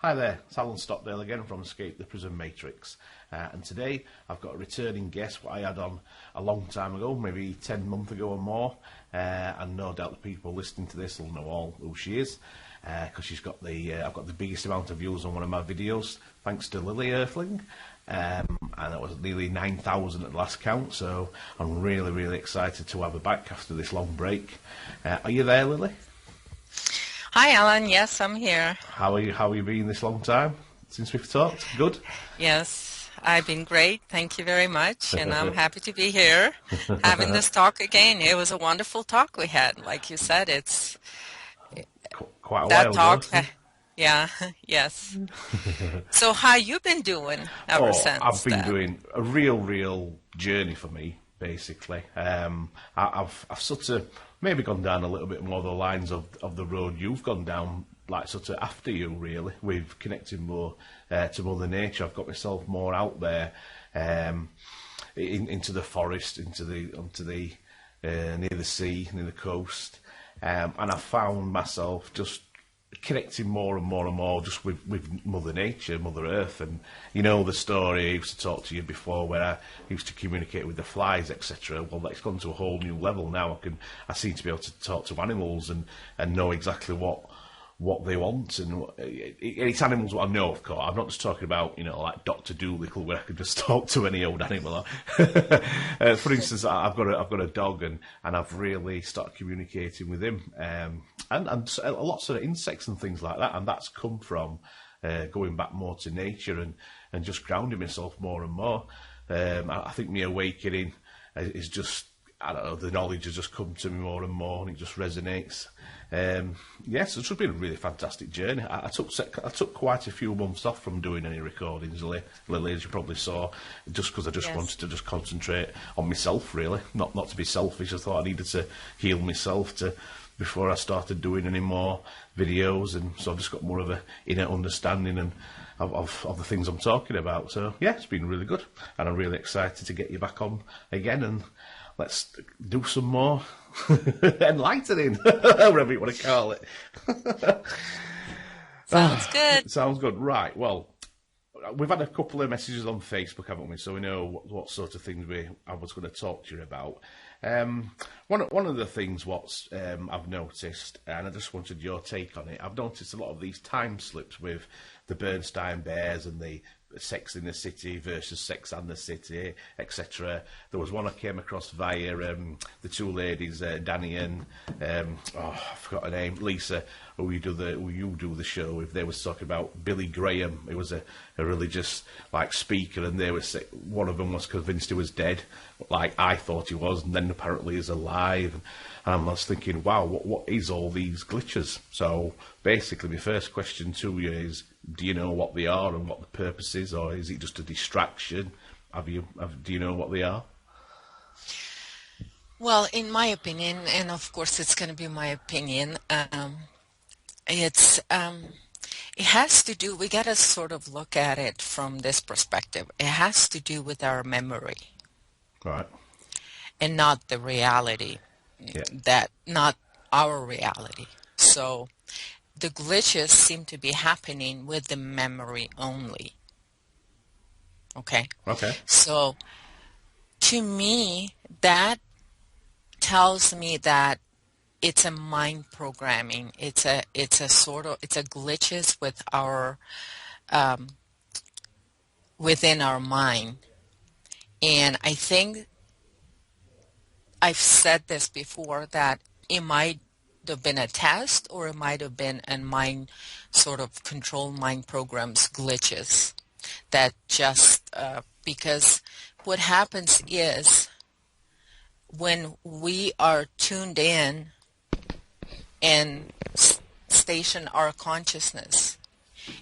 Hi there, it's Alan Stockdale again from Escape the Prison Matrix, and today I've got a returning guest what I had on a long time ago, maybe 10 months ago or more, and no doubt the people listening to this will know all who she is, because she's got I've got the biggest amount of views on one of my videos, thanks to Lily Earthling, and it was nearly 9,000 at the last count, so I'm really excited to have her back after this long break. Are you there, Lily? Hi, Alan. Yes, I'm here. How are you? How have you been this long time since we've talked? Good? Yes, I've been great. Thank you very much. And I'm happy to be here having this talk again. It was a wonderful talk we had. Like you said, it's Quite a that while talk. ago. Yeah, yes. So how you been doing ever I've since been that? doing a real journey for me, basically. I've sort of maybe gone down a little bit more the lines of the road you've gone down, like sort of after you, really, with connecting more to Mother Nature. I've got myself more out there, into the forest, onto the near the sea, near the coast, and I found myself just connecting more and more just with Mother Nature, Mother Earth. And you know the story I used to talk to you before where I used to communicate with the flies, etc. Well, that's gone to a whole new level now. I seem to be able to talk to animals and know exactly what they want, and it's animals what I know, of course. I'm not just talking about, like Dr. Dolittle, where I can just talk to any old animal. For instance, I've got a dog, and I've really started communicating with him, and lots of insects and things like that, and that's come from going back more to nature and just grounding myself more and more. I think my awakening is just, I don't know, the knowledge has just come to me more and more, and it just resonates. Yes, it's been a really fantastic journey. I took quite a few months off from doing any recordings, Lily, as you probably saw, just because I just wanted to just concentrate on myself, really, not to be selfish. I thought I needed to heal myself before I started doing any more videos, and so I've just got more of a inner understanding and of the things I'm talking about. So yeah, it's been really good, and I'm really excited to get you back on again, and let's do some more enlightening, whatever you want to call it. Sounds good. Sounds good. Right, well, we've had a couple of messages on Facebook, haven't we? So we know what sort of things I was going to talk to you about. One of the things I've noticed, and I just wanted your take on it, I've noticed a lot of these time slips with the Bernstein Bears and the Sex in the City versus Sex and the City, etc. There was one I came across via the two ladies, Danny and I forgot her name, Lisa, who you do the show with. They was talking about Billy Graham. He was a religious speaker, and one of them was convinced he was dead, like I thought he was, and then apparently he's alive. And I was thinking, wow, what is all these glitches? So basically, my first question to you is, do you know what they are and what the purpose is, or is it just a distraction? Do you know what they are? Well, in my opinion, and of course it's going to be my opinion, it has to do, we got to sort of look at it from this perspective. It has to do with our memory. Right. And not the reality. Yeah. Not our reality. So the glitches seem to be happening with the memory only. Okay? Okay. So to me, that tells me that it's a mind programming. It's a glitches with our within our mind. And I think I've said this before, that it might have been a test, or it might have been a mind sort of control mind programs glitches that just because what happens is when we are tuned in and station our consciousness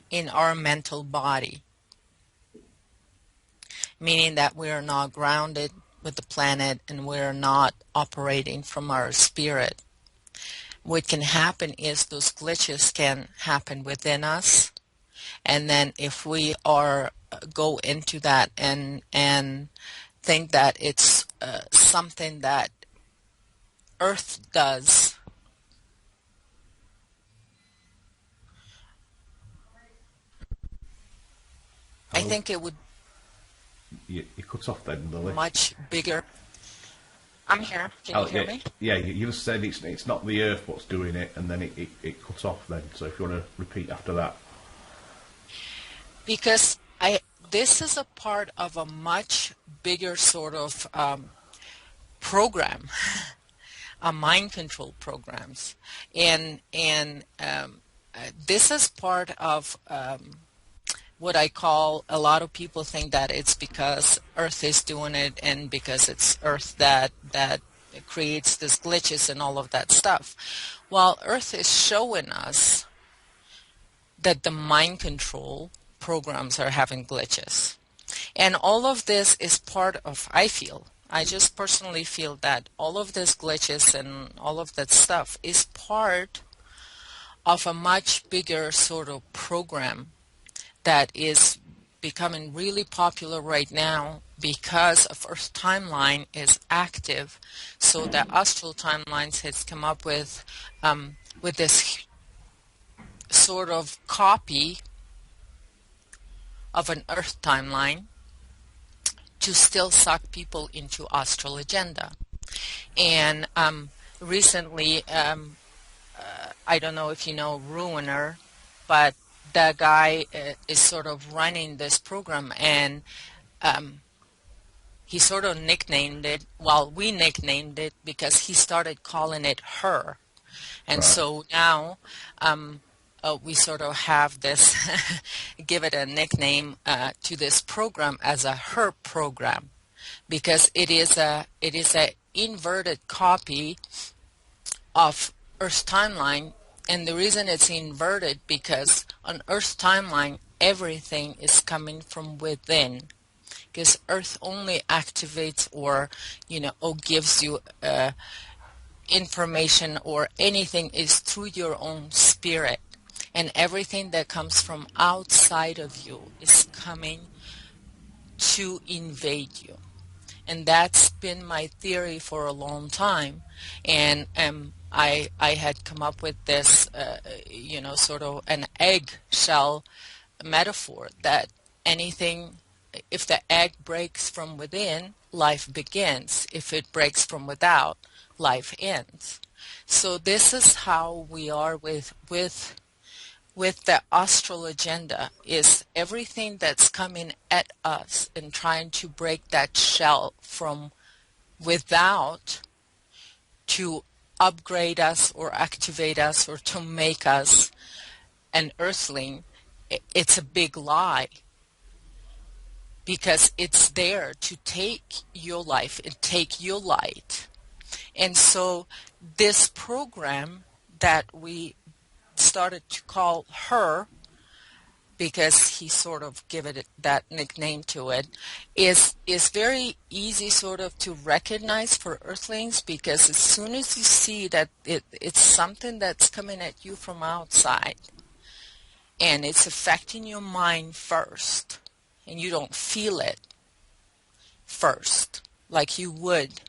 in our mental body, meaning that we are not grounded with the planet and we're not operating from our spirit, what can happen is those glitches can happen within us. And then if we go into that and think that it's something that Earth does, I Oh, think it would you cut off then, Lily. much bigger. I'm here. Can you Oh, hear yeah, me? yeah. You just said it's not the Earth what's doing it, and then it cut off then. So if you want to repeat after that. Because this is a part of a much bigger sort of program, a mind control programs, and this is part of what I call, a lot of people think that it's because Earth is doing it and because it's Earth that creates these glitches and all of that stuff. While Earth is showing us that the mind control programs are having glitches. And all of this is part of, I just personally feel that all of these glitches and all of that stuff is part of a much bigger sort of program that is becoming really popular right now because of Earth timeline is active. So the Astral timelines has come up with this sort of copy of an Earth timeline to still suck people into Astral agenda. And recently, I don't know if you know Ruiner, but the guy is sort of running this program, and he sort of nicknamed it, well, we nicknamed it because he started calling it her. And Right. so now we sort of have this, give it a nickname to this program as a her program, because it is a inverted copy of Earth's timeline. And the reason it's inverted because on Earth's timeline everything is coming from within, because Earth only activates or gives you information or anything is through your own spirit, and everything that comes from outside of you is coming to invade you. And that's been my theory for a long time. And I had come up with this, sort of an eggshell metaphor that anything, if the egg breaks from within, life begins. If it breaks from without, life ends. So this is how we are with the astral agenda, is everything that's coming at us and trying to break that shell from without to upgrade us or activate us or to make us an earthling. It's a big lie, because it's there to take your life and take your light. And so this program that we started to call her, because he sort of gave it that nickname to it, is very easy sort of to recognize for earthlings, because as soon as you see that it's something that's coming at you from outside and it's affecting your mind first, and you don't feel it first like you would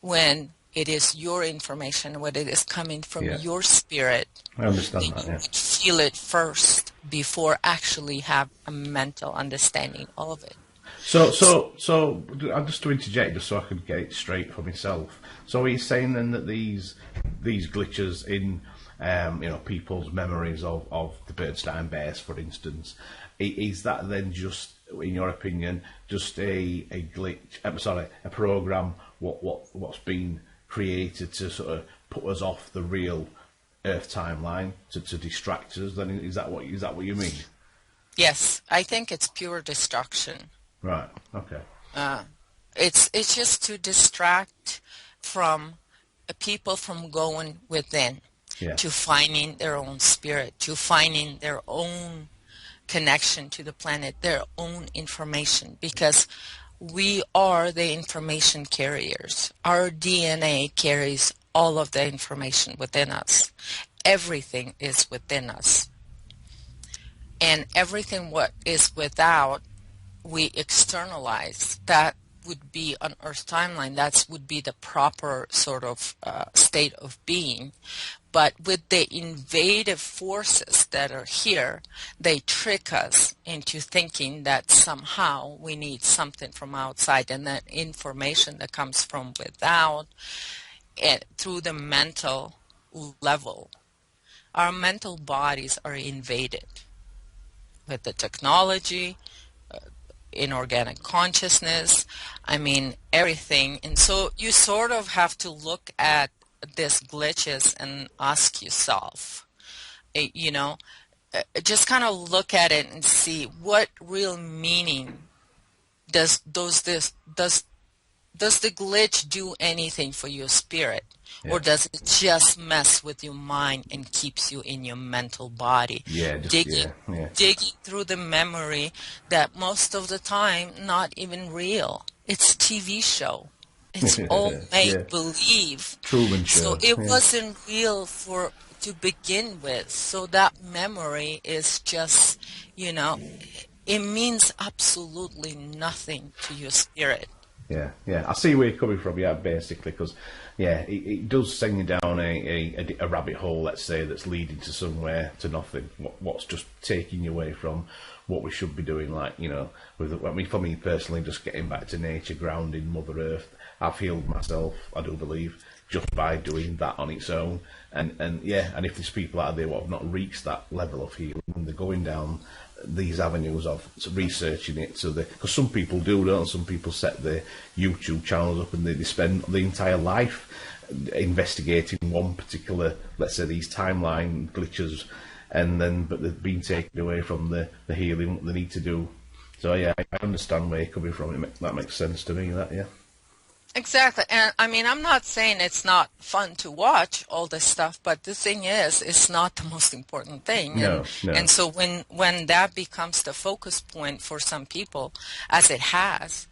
when it is your information, when it is coming from Yeah, your spirit, I understand then that. you Yeah. would feel it first before actually have a mental understanding of it. So, I'm just to interject, just so I can get it straight for myself. So, are you saying then that these glitches in people's memories of the Bernstein Bears, for instance, is that then just, in your opinion, just a glitch? Sorry, a program what's been created to sort of put us off the real Earth timeline to distract us? Then is that what you mean? Yes, I think it's pure destruction. Right. Okay. It's just to distract from people from going within, Yeah. to finding their own spirit, to finding their own connection to the planet, their own information, because we are the information carriers. Our DNA carries all of the information within us. Everything is within us. And everything what is without, we externalize. That would be on Earth timeline. That would be the proper sort of state of being. But with the invasive forces that are here, they trick us into thinking that somehow we need something from outside, and that information that comes from without, through the mental level. Our mental bodies are invaded with the technology, inorganic consciousness, I mean, everything. And so you sort of have to look at these glitches and ask yourself, you know, just kind of look at it and see what real meaning does the glitch do anything for your spirit? Yeah. Or does it just mess with your mind and keeps you in your mental body? Yeah, Digging through the memory that most of the time not even real. It's TV show. It's all make believe. Truman Show. So it wasn't real to begin with. So that memory is just, it means absolutely nothing to your spirit. Yeah. I see where you're coming from, basically, because, it does send you down a rabbit hole, let's say, that's leading to somewhere, to nothing. What's just taking you away from what we should be doing, for me personally, just getting back to nature, grounding, Mother Earth. I've healed myself, I do believe, just by doing that on its own. And if there's people out there who have not reached that level of healing, they're going down these avenues of researching it, because some people do, don't some people set their YouTube channels up and they spend the entire life investigating one particular, let's say, these timeline glitches, but they've been taken away from the healing what they need to do. So I understand where you're coming from. That makes sense to me. Exactly. And I mean, I'm not saying it's not fun to watch all this stuff, but the thing is, it's not the most important thing. No. And so when that becomes the focus point for some people, as it has,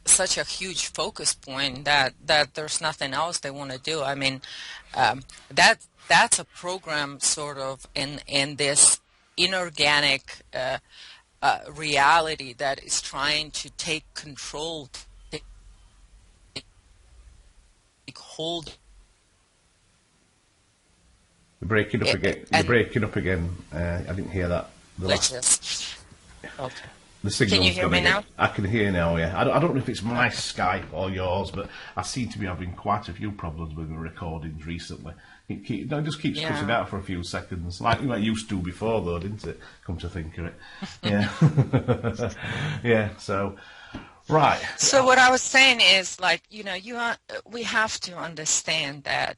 such a huge focus point that there's nothing else they want to do. I mean, that's a program sort of in this inorganic reality that is trying to take control, hold. You're breaking up again. I didn't hear that. Okay. The signal's Can you hear me now? I can hear now, yeah. I don't know if it's my Skype or yours, but I seem to be having quite a few problems with my recordings recently. It just keeps cutting out for a few seconds, like it used to before, though, didn't it? Come to think of it. Yeah. Yeah, so... Right. So what I was saying is, we have to understand that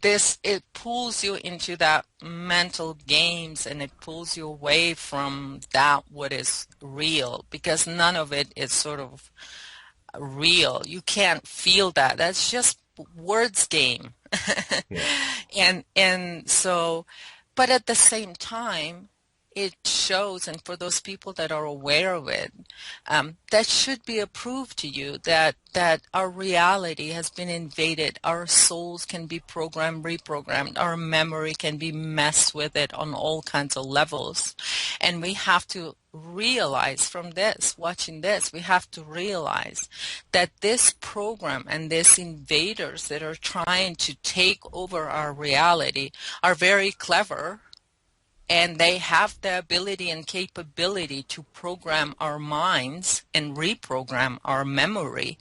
it pulls you into that mental games, and it pulls you away from that what is real, because none of it is sort of real. You can't feel that. That's just words game. And so, but at the same time, it shows, and for those people that are aware of it, that should be a proof to you that our reality has been invaded. Our souls can be programmed, reprogrammed. Our memory can be messed with it on all kinds of levels. And we have to realize from this, watching this, we have to realize that this program and these invaders that are trying to take over our reality are very clever. And they have the ability and capability to program our minds and reprogram our memory.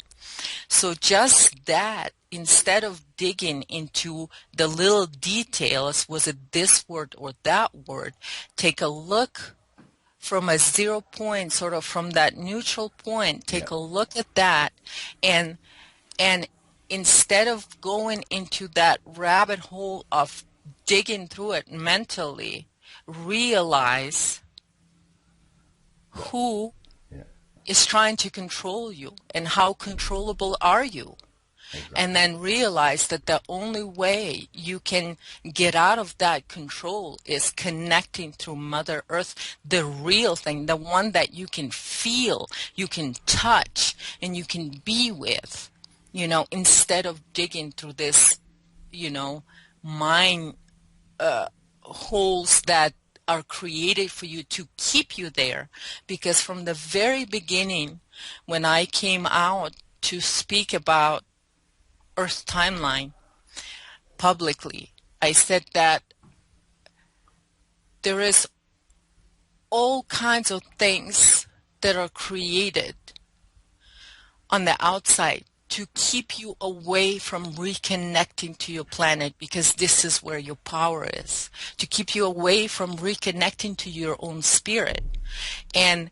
So just that, instead of digging into the little details, was it this word or that word, take a look from a 0 point, sort of from that neutral point, take a look at that, and instead of going into that rabbit hole of digging through it mentally, realize who is trying to control you and how controllable are you. Exactly. And then realize that the only way you can get out of that control is connecting through Mother Earth, the real thing, the one that you can feel, you can touch, and you can be with, instead of digging through this, mind holes that are created for you to keep you there. Because from the very beginning, when I came out to speak about Earth timeline, publicly. I said that there is all kinds of things that are created on the outside to keep you away from reconnecting to your planet, because this is where your power is, to keep you away from reconnecting to your own spirit. And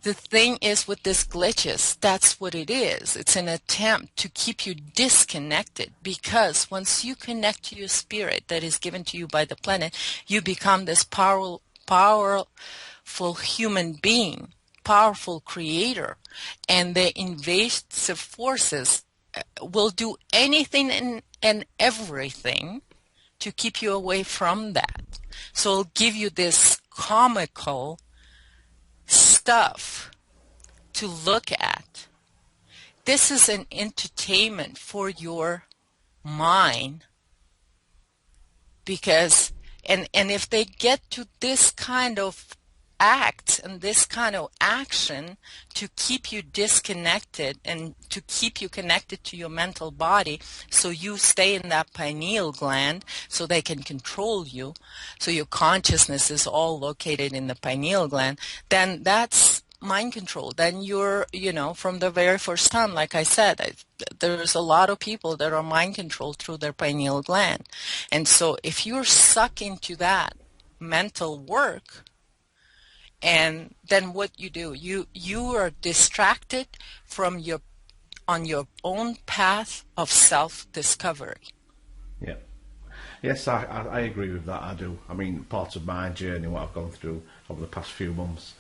the thing is with this glitches, that's what it is. It's an attempt to keep you disconnected, because once you connect to your spirit that is given to you by the planet, you become this powerful human being, powerful creator, and the invasive forces will do anything and everything to keep you away from that. So it'll give you this comical stuff to look at. This is an entertainment for your mind, because and if they get to this kind of act and this kind of action to keep you disconnected and to keep you connected to your mental body, so you stay in that pineal gland so they can control you, so your consciousness is all located in the pineal gland, then that's mind control. Then you're, from the very first time, like I said, there's a lot of people that are mind controlled through their pineal gland. And so if you're sucked into that mental work, and then what you do, you are distracted from on your own path of self-discovery. Yeah. Yes, I agree with that. I do. I mean, part of my journey, what I've gone through over the past few months,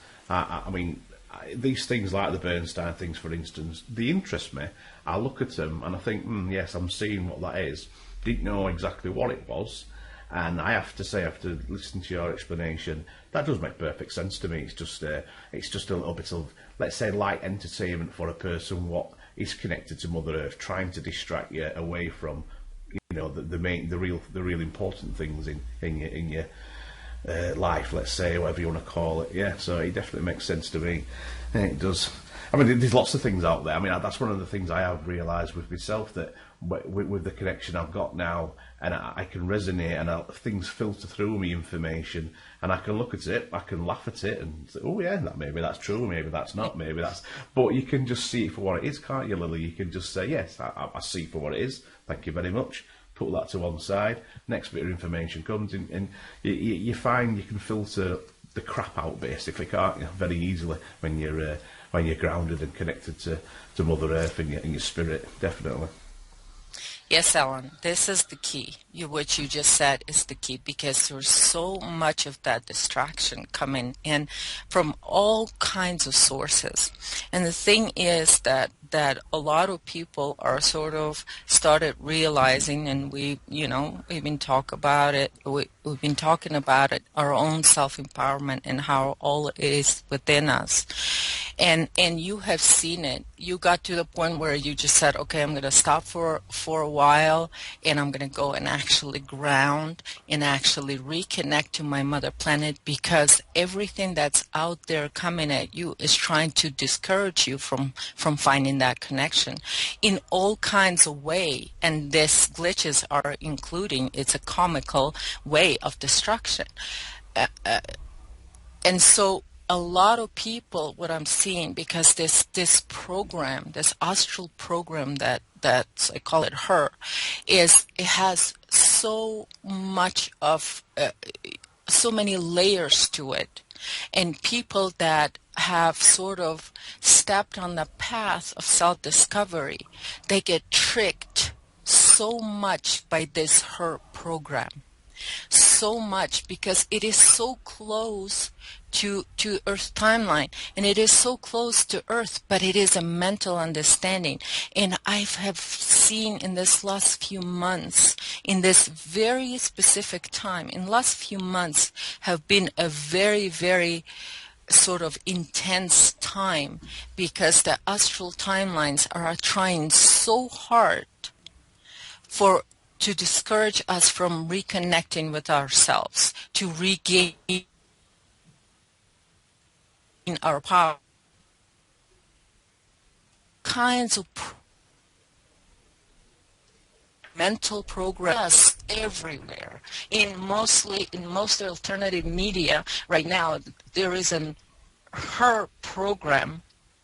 these things like the Bernstein things, for instance, they interest me. I look at them and I think, yes, I'm seeing what that is. Didn't know exactly what it was. And I have to say, after listening to your explanation, that does make perfect sense to me. It's just a little bit of, let's say, light entertainment for a person what is connected to Mother Earth, trying to distract you away from, the real important things in your life, let's say, whatever you want to call it. Yeah, so it definitely makes sense to me. It does. I mean, there's lots of things out there. I mean, that's one of the things I have realised with myself, that with the connection I've got now, and I can resonate, and things filter through me information, and I can look at it, I can laugh at it, and say, oh yeah, maybe that's true, maybe that's not, maybe that's... But you can just see it for what it is, can't you, Lily? You can just say, yes, I see it for what it is, thank you very much, put that to one side, next bit of information comes in, and you find you can filter the crap out, basically, can't you, very easily when you're grounded and connected to Mother Earth and your spirit, definitely. Yes, Alan, this is the key. What you just said is the key, because there's so much of that distraction coming in from all kinds of sources. And the thing is that a lot of people are sort of started realizing, and we've been talking about it, our own self-empowerment and how all is within us. And you have seen it. You got to the point where you just said, okay, I'm going to stop for a while, and I'm going to go and actually ground and actually reconnect to my mother planet, because everything that's out there coming at you is trying to discourage you from finding that connection in all kinds of way. And this glitches are including, it's a comical way of destruction. And so a lot of people, what I'm seeing, because this program, this Astral program that I call it her, it has so much of so many layers to it, and people that have sort of stepped on the path of self-discovery, they get tricked so much by this her program. So much, because it is so close to Earth timeline, and it is so close to Earth, but it is a mental understanding. And I have seen in this last few months, in this very specific time, in last few months have been a very, very sort of intense time, because the astral timelines are trying so hard to discourage us from reconnecting with ourselves, to regain our power. Kinds of mental progress everywhere. In most alternative media right now, there is an her program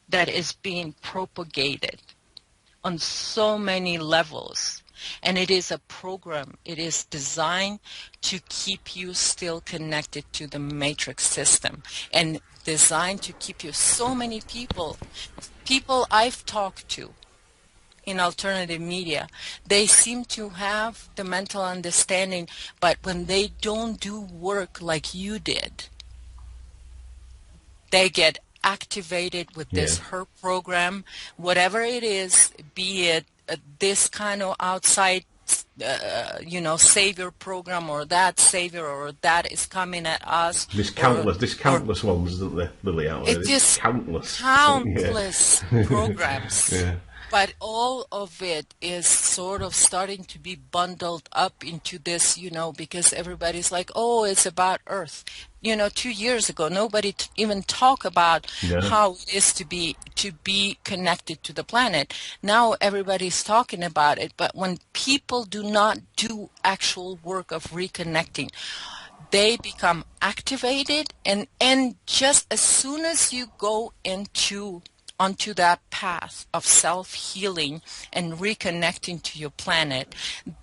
that is being propagated on so many levels. And it is a program. It is designed to keep you still connected to the matrix system and designed to keep you. So many people I've talked to in alternative media, they seem to have the mental understanding, but when they don't do work like you did, they get activated with Yeah. this her program, whatever it is, be it this kind of outside savior program, or that savior, or that is coming at us, There's or countless ones, isn't there, Lily, out there? it's There's just countless. Yeah. countless programs. Yeah. But all of it is sort of starting to be bundled up into this, because everybody's like, oh, it's about Earth. 2 years ago, nobody even talked about No. how it is to be connected to the planet. Now everybody's talking about it, but when people do not do actual work of reconnecting, they become activated, and just as soon as you go onto that path of self-healing and reconnecting to your planet,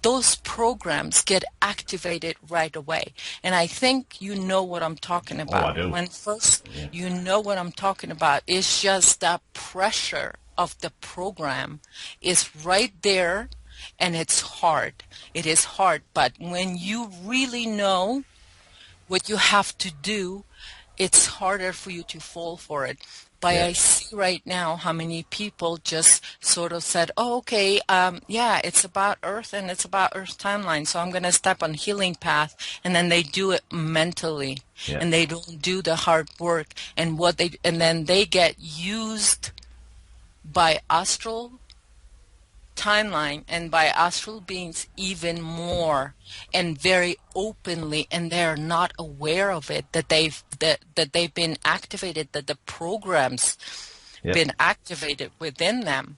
those programs get activated right away. And I think you know what I'm talking about. I do. When first Yeah. you know what I'm talking about, it's just that pressure of the program is right there, and it's hard. It is hard, but when you really know what you have to do, it's harder for you to fall for it. But Yeah. I see right now how many people just sort of said, oh, okay, yeah, it's about Earth and it's about Earth timeline, so I'm going to step on healing path, and then they do it mentally, Yeah. and they don't do the hard work, and then they get used by Astral timeline and by astral beings even more, and very openly, and they're not aware of it, that they've been activated, that the programs Yeah. been activated within them.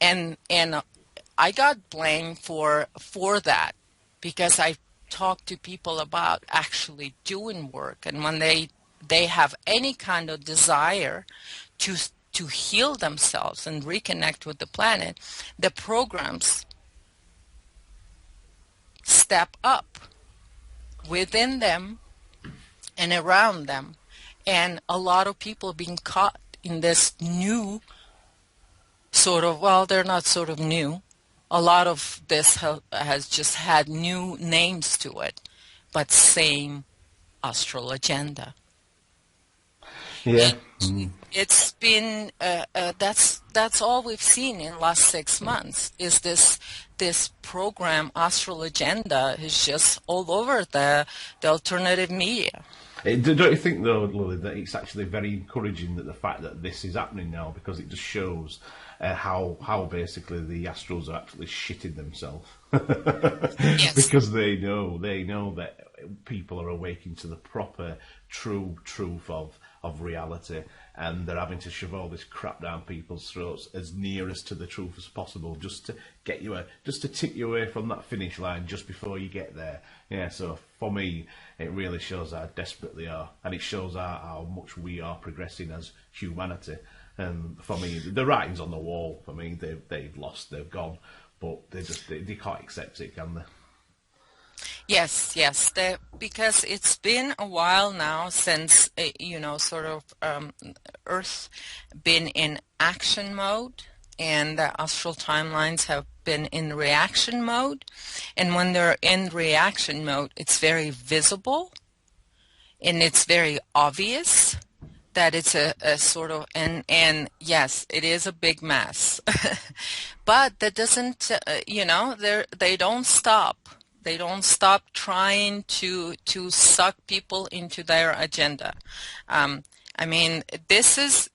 And I got blamed for that, because I talked to people about actually doing work, and when they have any kind of desire to heal themselves and reconnect with the planet, the programs step up within them and around them. And a lot of people being caught in this new sort of, well, they're not sort of new. A lot of this has just had new names to it, but same astral agenda. Yeah. It's been that's all we've seen in the last 6 months, is this program Astral Agenda is just all over the alternative media. Don't you think, though, Lily, that it's actually very encouraging that the fact that this is happening now, because it just shows how basically the Astrals are actually shitting themselves. Yes. Because they know that people are awakening to the proper, true truth of reality, and they're having to shove all this crap down people's throats as nearest to the truth as possible, just to get you just to tip you away from that finish line just before you get there. Yeah, so for me, it really shows how desperate they are, and it shows how much we are progressing as humanity. And for me, the writing's on the wall. For me, they've lost, they've gone, but they can't accept it, can they? Yes, because it's been a while now since, sort of Earth been in action mode, and the astral timelines have been in reaction mode. And when they're in reaction mode, it's very visible, and it's very obvious that it's a sort of, and yes, it is a big mess. But that doesn't, they don't stop. They don't stop trying to suck people into their agenda. I mean, this is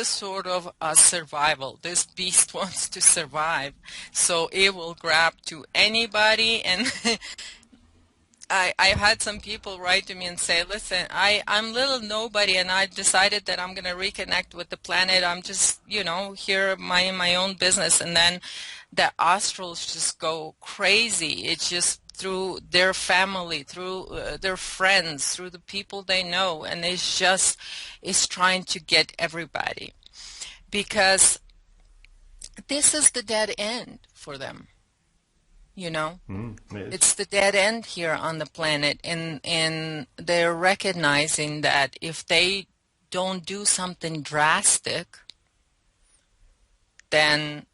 sort of a survival. This beast wants to survive, so it will grab to anybody. And I've had some people write to me and say, listen, I'm little nobody, and I decided that I'm going to reconnect with the planet. I'm just, here in my own business. And then the astrals just go crazy. It's just through their family, through their friends, through the people they know, and it's trying to get everybody, because this is the dead end for them, you know. It is. It's the dead end here on the planet, and they're recognizing that if they don't do something drastic, then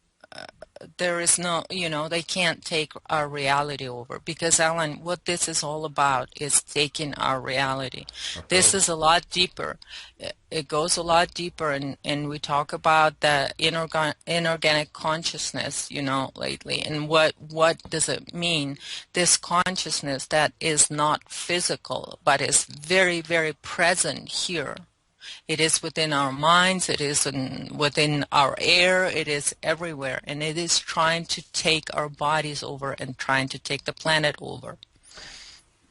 there is no, they can't take our reality over. Because, Alan, what this is all about is taking our reality. Of This course. is a lot deeper. It goes a lot deeper, and we talk about the inorganic consciousness, lately. And what does it mean? This consciousness that is not physical, but is very, very present here. It is within our minds, it is within our air, it is everywhere, and it is trying to take our bodies over and trying to take the planet over.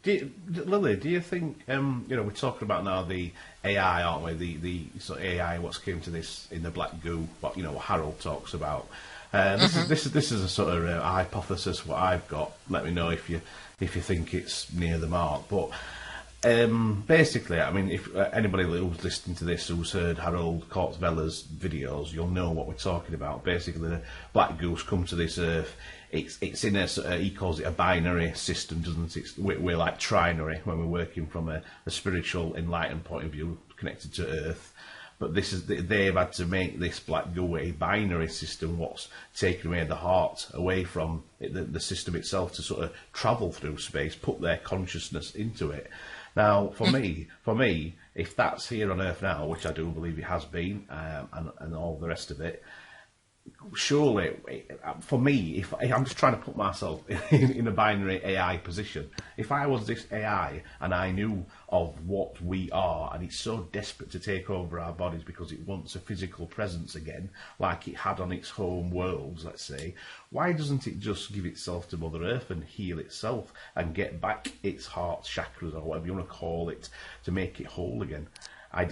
Lily, do you think, we're talking about now the AI, aren't we? The sort of AI, what's came to this in the black goo, what, what Harold talks about. This is a sort of hypothesis what I've got. Let me know if you think it's near the mark. But basically, I mean, if anybody who's listening to this who's heard Harold Kortzveller's videos, you'll know what we're talking about. Basically, the black goose come to this earth. It's in a he calls it a binary system, doesn't it? We're like trinary when we're working from a spiritual enlightened point of view, connected to Earth. But they've had to make this black goo a binary system, what's taken away the heart, away from the system itself, to sort of travel through space, put their consciousness into it. Now, for me, if that's here on Earth now, which I do believe it has been, and all the rest of it, surely, for me, if I'm just trying to put myself in a binary AI position, if I was this AI and I knew of what we are, and it's so desperate to take over our bodies because it wants a physical presence again, like it had on its home worlds, let's say, why doesn't it just give itself to Mother Earth and heal itself and get back its heart chakras, or whatever you want to call it, to make it whole again? I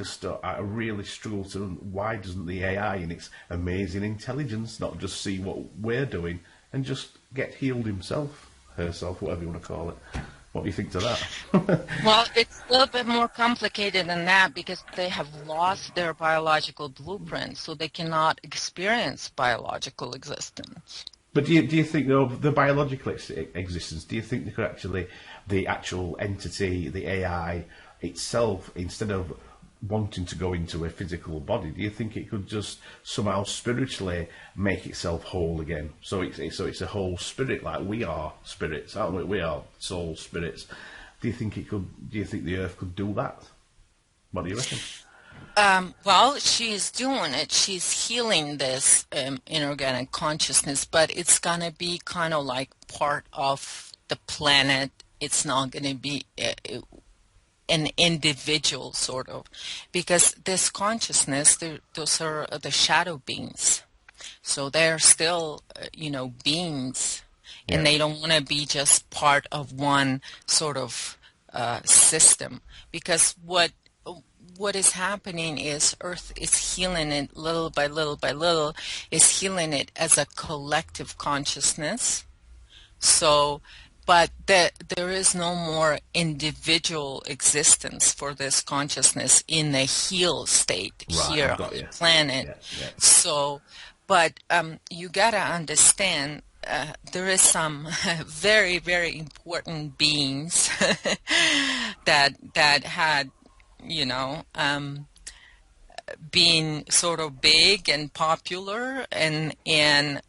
really struggle to, why doesn't the AI in its amazing intelligence not just see what we're doing and just get healed himself, herself, whatever you want to call it? What do you think to that? Well, it's a little bit more complicated than that, because they have lost their biological blueprint, so they cannot experience biological existence. But do you think, though, the biological existence, do you think they could actually, the actual entity, the AI itself, instead of wanting to go into a physical body, do you think it could just somehow spiritually make itself whole again? So it's a whole spirit, like we are spirits, aren't we? We are soul spirits. Do you think it could? Do you think the Earth could do that? What do you reckon? Well, she's doing it. She's healing this inorganic consciousness, but it's gonna be kind of like part of the planet. It's not gonna be an individual, sort of, because this consciousness, those are the shadow beings, so they're still beings, and Yeah. they don't want to be just part of one sort of system, because what is happening is Earth is healing it little by little by little, is healing it as a collective consciousness. So, but there is no more individual existence for this consciousness in the healed state Right, here I've on got the you. planet. Yeah, yeah. So, but you gotta understand, there is some very, very important beings that had, you know, being sort of big and popular, and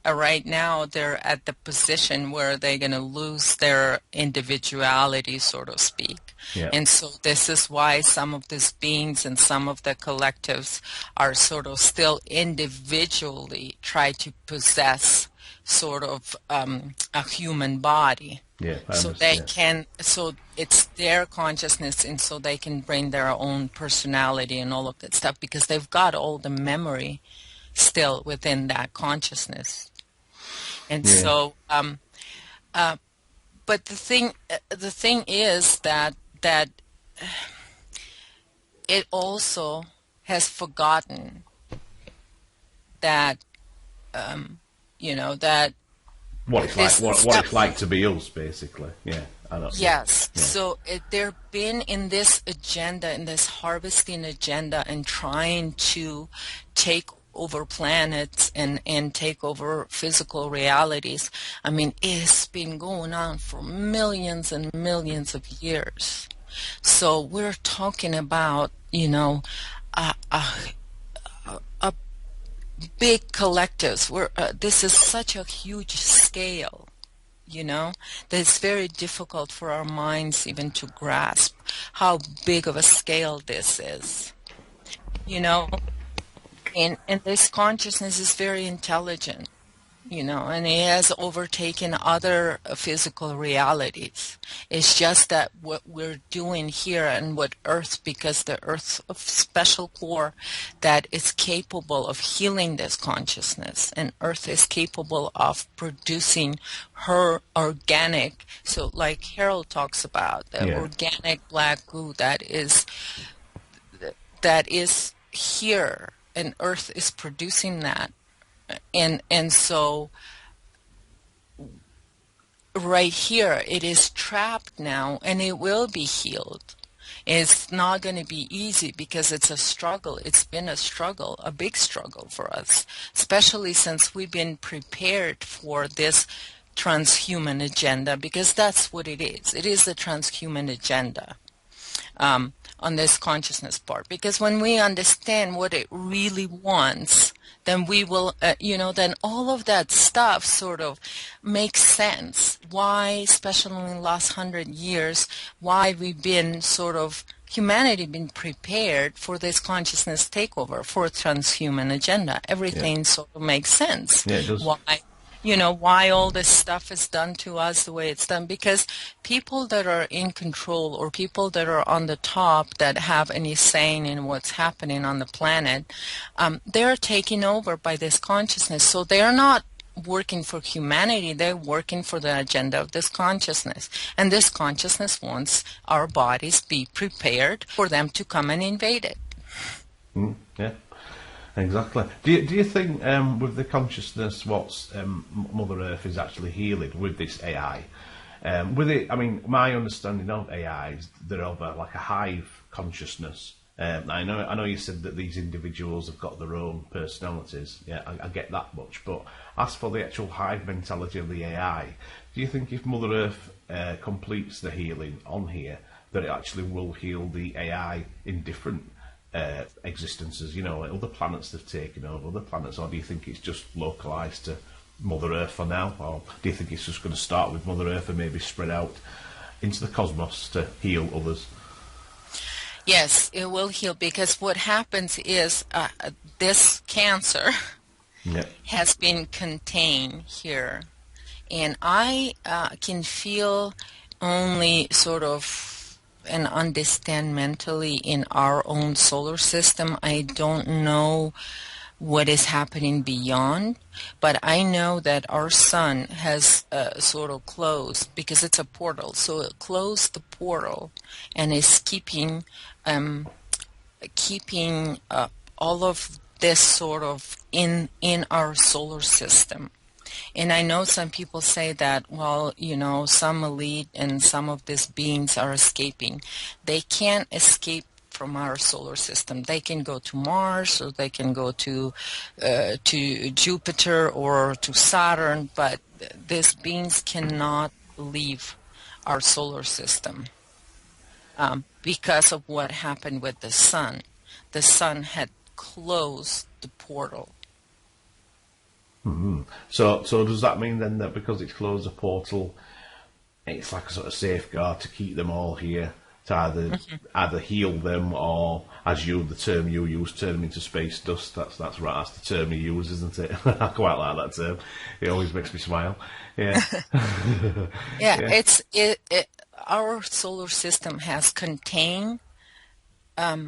right now they're at the position where they're going to lose their individuality, so to speak. Yeah. And so this is why some of these beings and some of the collectives are sort of still individually try to possess sort of a human body. Yeah, I So they understand. can, so it's their consciousness, and so they can bring their own personality and all of that stuff, because they've got all the memory still within that consciousness. And Yeah. so, but the thing is that it also has forgotten that, that what it's like, This what step. it's like to be us, basically. Yeah, I know. Yeah, Yes. yeah, So they've been in this agenda, in this harvesting agenda, and trying to take over planets and take over physical realities. I mean, it's been going on for millions and millions of years. So we're talking about, a, a, a big collectives. This is such a huge scale, that it's very difficult for our minds even to grasp how big of a scale this is, you know, and this consciousness is very intelligent, and it has overtaken other physical realities. It's just that what we're doing here and what Earth, because the Earth's a special core that is capable of healing this consciousness, and Earth is capable of producing her organic, so like Harold talks about, the yeah, organic black goo that is here, and Earth is producing that. And so right here it is trapped now, and it will be healed. It's not going to be easy because it's a struggle. It's been a struggle, a big struggle for us, especially since we've been prepared for this transhuman agenda, because that's what it is. It is the transhuman agenda. On this consciousness part, because when we understand what it really wants, then we will, then all of that stuff sort of makes sense. Why, especially in the last 100 years, why we've been humanity been prepared for this consciousness takeover, for a transhuman agenda. yeah, Everything sort of makes sense. yeah. It does. Why all this stuff is done to us the way it's done, because people that are in control, or people that are on the top that have any saying in what's happening on the planet, they're taken over by this consciousness. So they're not working for humanity, they're working for the agenda of this consciousness. And this consciousness wants our bodies be prepared for them to come and invade it. Yeah. Exactly. Do you think with the consciousness, what's Mother Earth is actually healing with this AI? With it, I mean, my understanding of AI is they're of like a hive consciousness. I know you said that these individuals have got their own personalities. Yeah, I get that much. But as for the actual hive mentality of the AI, do you think if Mother Earth completes the healing on here, that it actually will heal the AI in different existences, other planets they've taken over, other planets, or do you think it's just localised to Mother Earth for now, or do you think it's just going to start with Mother Earth and maybe spread out into the cosmos to heal others? Yes, it will heal, because what happens is this cancer Yeah, has been contained here, and I can feel only sort of and understand mentally in our own solar system. I don't know what is happening beyond, but I know that our sun has sort of closed, because it's a portal. So it closed the portal and is keeping all of this sort of in our solar system. And I know some people say that, well, some elite and some of these beings are escaping. They can't escape from our solar system. They can go to Mars, or they can go to Jupiter or to Saturn, but these beings cannot leave our solar system, because of what happened with the sun. The sun had closed the portal. So does that mean then that because it's closed the portal, it's like a sort of safeguard to keep them all here, to either heal them, or, as the term you use, turn them into space dust? That's right. That's the term you use, isn't it? I quite like that term. It always makes me smile. Yeah. Yeah, Yeah. our solar system has contained a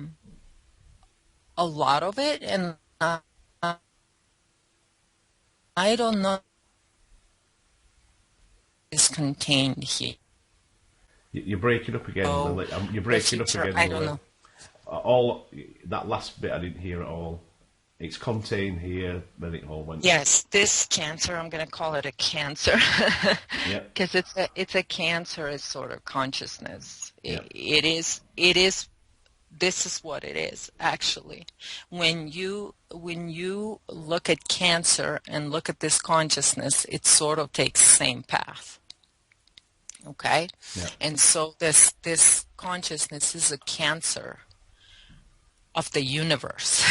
lot of it, and I don't know is contained here. You're breaking up again, So Lily. You're the breaking up future, again, I don't Lily. know. All that last bit I didn't hear at all. it's contained here, then it all went. Yes, this cancer, I'm going to call it a cancer Yeah, because it's a cancerous sort of consciousness. yeah, It is this is what it is actually. When you look at cancer and look at this consciousness, it sort of takes the same path. Okay? yeah, And so this consciousness is a cancer of the universe,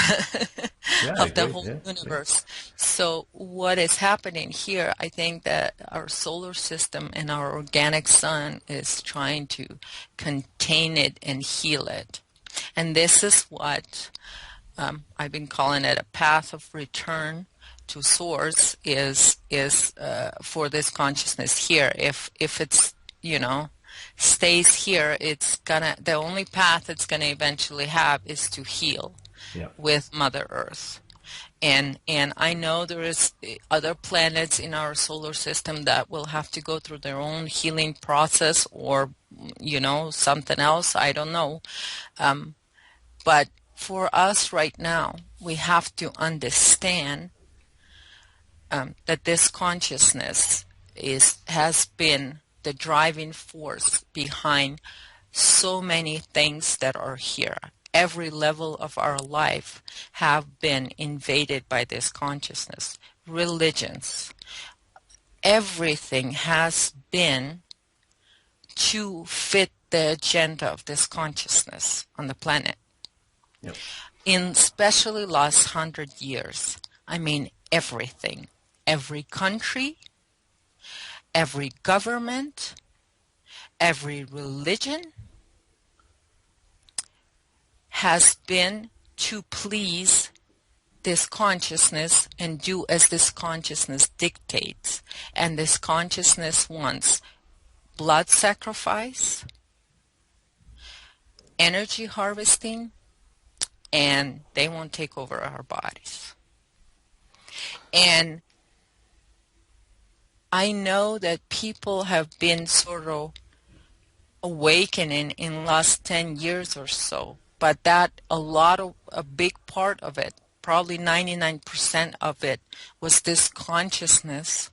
yeah. I of the agree. whole Yeah, yeah, universe. So what is happening here, I think that our solar system and our organic sun is trying to contain it and heal it. And this is what I've been calling it a path of return to source is for this consciousness here. If it's, stays here, the only path it's gonna eventually have is to heal yeah, with Mother Earth. And I know there is other planets in our solar system that will have to go through their own healing process, or something else. I don't know. But for us right now, we have to understand that this consciousness has been the driving force behind so many things that are here. Every level of our life have been invaded by this consciousness. Religions, everything has been to fit the agenda of this consciousness on the planet. yeah, In especially last 100 years, I mean everything, every country, every government, every religion has been to please this consciousness and do as this consciousness dictates. And this consciousness wants blood sacrifice, energy harvesting, and they won't take over our bodies. And I know that people have been sort of awakening in last 10 years or so, but that a big part of it, probably 99% of it, was this consciousness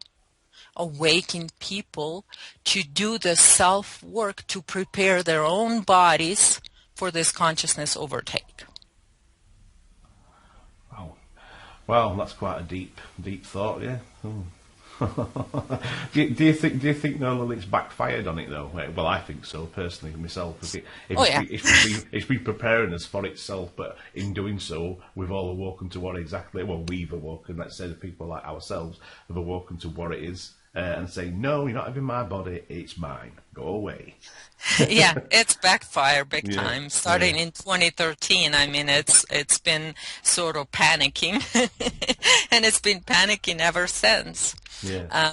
awakening people to do the self-work to prepare their own bodies for this consciousness overtake. Wow. Well, that's quite a deep thought. Yeah. Do you think no, Lily, it's backfired on it though? Well, I think so personally myself. It's been preparing us for itself, but in doing so, we've all awoken to what exactly. Well, we've awoken. Let's say the people like ourselves have awoken to what it is, and saying, "No, you're not having my body. It's mine. Go away." Yeah, it's Backfire big Yeah, time. Starting yeah. in 2013, I mean, it's been sort of panicking, and it's been panicking ever since. Yeah.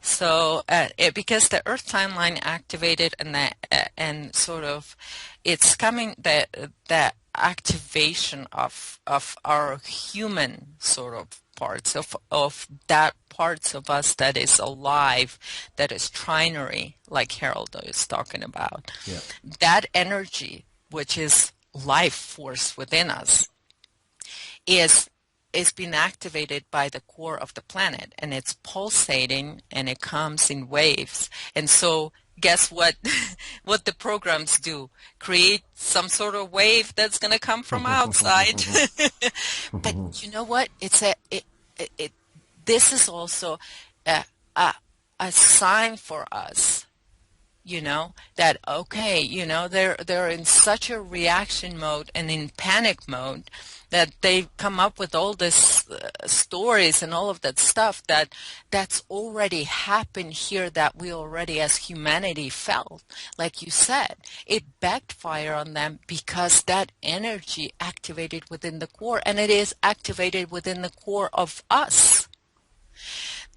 Because the Earth timeline activated, and sort of, it's coming the activation of our human sort of parts of that parts of us that is alive, that is trinary, like Harold is talking about. Yeah. That energy, which is life force within us, is being activated by the core of the planet, and it's pulsating, and it comes in waves. And so guess what what the programs do? Create some sort of wave that's going to come from outside. But you know what? This is also a sign for us, that okay, they're in such a reaction mode and in panic mode that they come up with all this stories and all of that stuff that's already happened here, that we already as humanity felt. Like you said, it backfired on them because that energy activated within the core, and it is activated within the core of us.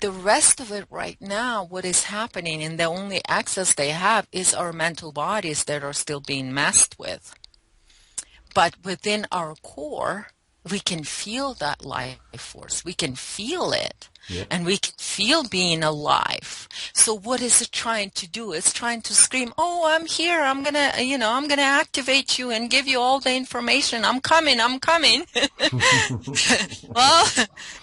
The rest of it right now, what is happening, and the only access they have is our mental bodies that are still being messed with. But within our core, we can feel that life force. We can feel it. Yeah. And we can feel being alive. So what is it trying to do? It's trying to scream, oh, I'm here. I'm gonna activate you and give you all the information. I'm coming. I'm coming. Well,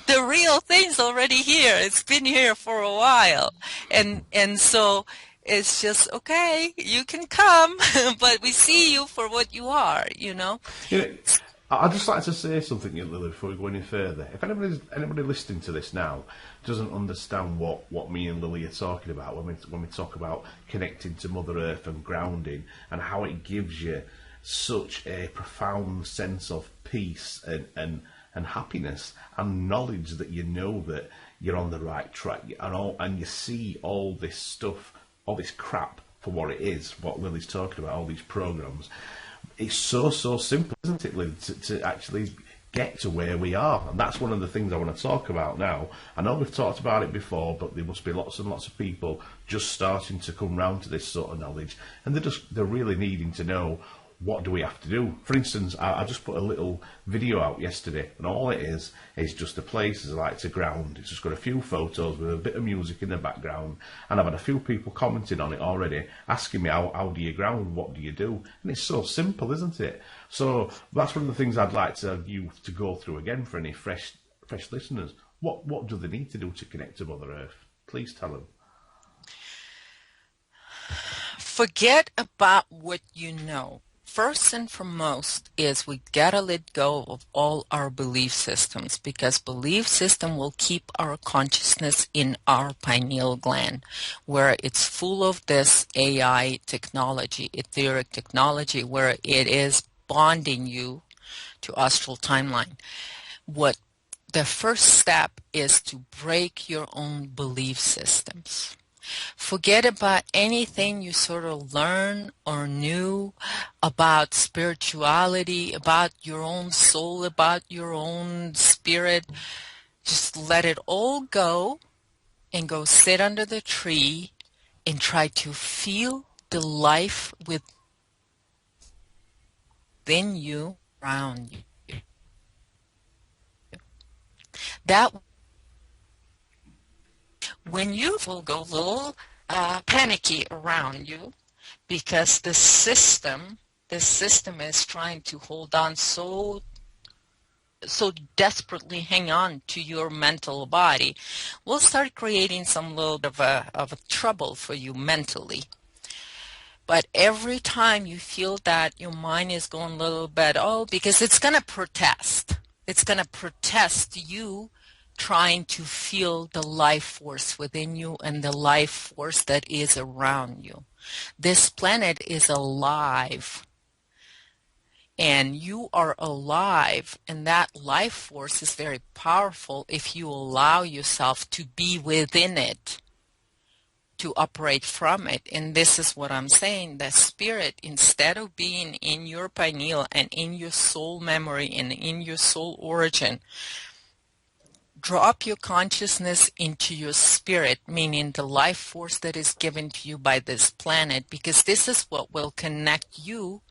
the real thing's already here. It's been here for a while. And so it's just, okay, you can come, but we see you for what you are, you know? You know, I'd just like to say something, Lily, before we go any further. If anybody listening to this now doesn't understand what me and Lily are talking about when we talk about connecting to Mother Earth and grounding, and how it gives you such a profound sense of peace and happiness and knowledge that you know that you're on the right track, and you see all this stuff, all this crap for what it is, what Lily's talking about, all these programs. It's so simple, isn't it, Lily, to actually get to where we are. And that's one of the things I want to talk about now. I know we've talked about it before, but there must be lots and lots of people just starting to come round to this sort of knowledge, and they're really needing to know, what do we have to do? For instance, I just put a little video out yesterday, and all it is just a place I like to ground. It's just got a few photos with a bit of music in the background, and I've had a few people commenting on it already, asking me, how do you ground, what do you do? And it's so simple, isn't it? So that's one of the things I'd like you to go through again for any fresh listeners. What do they need to do to connect to Mother Earth? Please tell them. Forget about what you know. First and foremost is we gotta let go of all our belief systems, because belief system will keep our consciousness in our pineal gland, where it's full of this AI technology, etheric technology, where it is bonding you to astral timeline. What the first step is to break your own belief systems. Forget about anything you sort of learn or knew about spirituality, about your own soul, about your own spirit. Just let it all go and go sit under the tree and try to feel the life within you, around you. That when you will go a little panicky around you, because the system is trying to hold on so desperately, hang on to your mental body, will start creating some little bit of a trouble for you mentally. But every time you feel that your mind is going a little bit, because it's going to protest. It's going to protest you trying to feel the life force within you and the life force that is around you. This planet is alive, and you are alive, and that life force is very powerful if you allow yourself to be within it, to operate from it. And this is what I'm saying, that spirit, instead of being in your pineal and in your soul memory and in your soul origin, drop your consciousness into your spirit, meaning the life force that is given to you by this planet, because this is what will connect you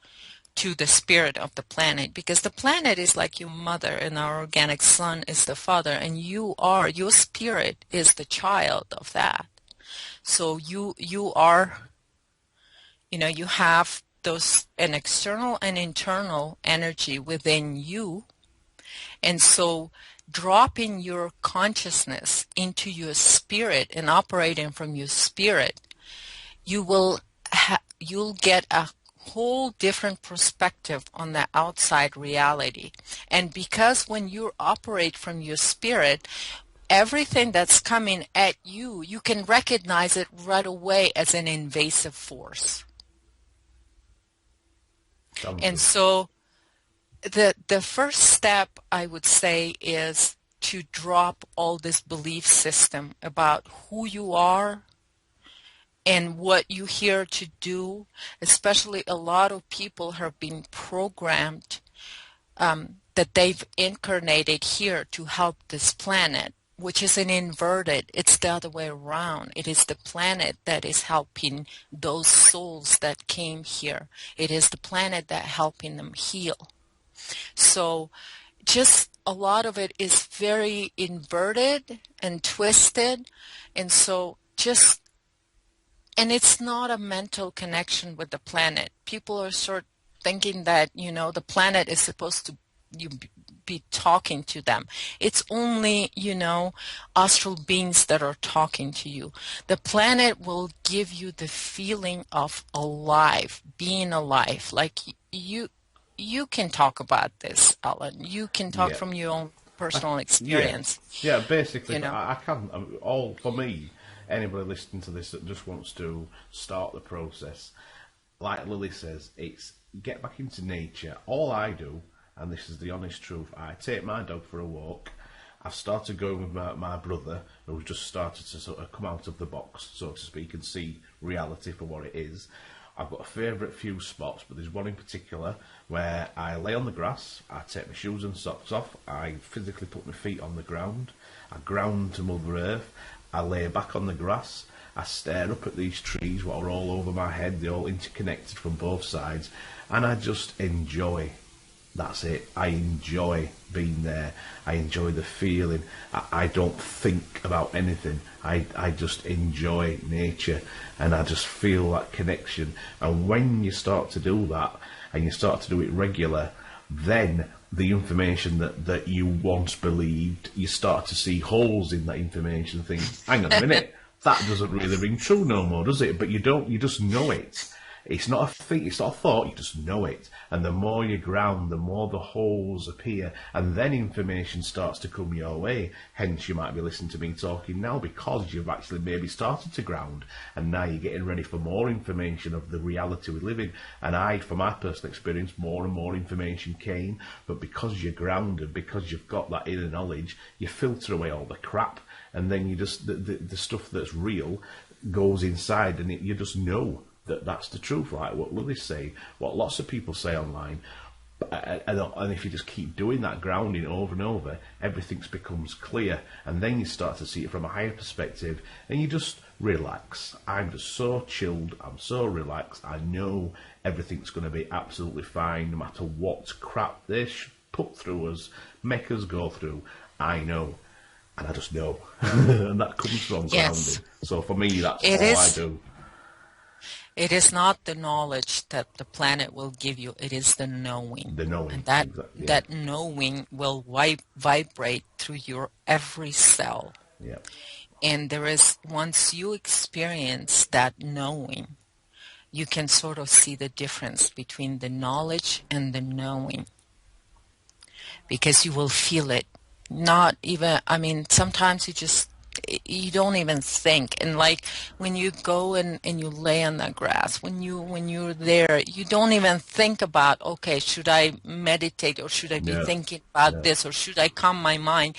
to the spirit of the planet, because the planet is like your mother and our organic son is the father, and your spirit is the child of that. So you are, you have an external and internal energy within you. And so dropping your consciousness into your spirit and operating from your spirit, you'll get a whole different perspective on the outside reality. And because when you operate from your spirit, everything that's coming at you, you can recognize it right away as an invasive force. And so the first step, I would say, is to drop all this belief system about who you are and what you're here to do. Especially a lot of people have been programmed that they've incarnated here to help this planet, which is an inverted. It's the other way around. It is the planet that is helping those souls that came here. It is the planet that helping them heal. So just a lot of it is very inverted and twisted. And so just, and it's not a mental connection with the planet. People are sort thinking that, the planet is supposed to you be talking to them. It's only, astral beings that are talking to you. The planet will give you the feeling of alive, being alive. Like you can talk about this, Alan. You can talk Yeah. from your own I, personal yeah, experience, yeah. Basically, you know. I can. All for me. Anybody listening to this that just wants to start the process, like Lily says, it's get back into nature. All I do, and this is the honest truth, I take my dog for a walk. I've started going with my brother, who's just started to sort of come out of the box, so to speak, and see reality for what it is. I've got a favourite few spots, but there's one in particular where I lay on the grass, I take my shoes and socks off, I physically put my feet on the ground, I ground to Mother Earth, I lay back on the grass, I stare up at these trees, what are all over my head, they're all interconnected from both sides, and I just enjoy. That's it. I enjoy being there. I enjoy the feeling. I don't think about anything. I just enjoy nature and I just feel that connection. And when you start to do that and you start to do it regular, then the information that you once believed, you start to see holes in that information. Think, hang on a minute, that doesn't really ring true no more, does it? But you don't. You just know it. It's not a thing, it's not a thought, you just know it. And the more you ground, the more the holes appear, and then information starts to come your way. Hence, you might be listening to me talking now because you've actually maybe started to ground, and now you're getting ready for more information of the reality we live in. And from my personal experience, more and more information came, but because you're grounded, because you've got that inner knowledge, you filter away all the crap, and then you just, the stuff that's real goes inside, and you just know that's the truth, like what Lily's saying, what lots of people say online. And if you just keep doing that grounding over and over, everything becomes clear, and then you start to see it from a higher perspective, and you just relax. I'm just so chilled, I'm so relaxed, I know everything's going to be absolutely fine, no matter what crap they put through us, make us go through, I know. And I just know. And that comes from grounding. Yes, So for me, that's it all I is. do. It is not the knowledge that the planet will give you, it is the knowing. The knowing, And that exactly. Yeah, that knowing will vibrate through your every cell. yeah, And there is, once you experience that knowing, you can sort of see the difference between the knowledge and the knowing, because you will feel it. Not even, I mean, sometimes you don't even think. And like when you go and you lay on the grass, when you're there, you don't even think about, okay, should I meditate, or should I be yeah, thinking about yeah, this, or should I calm my mind?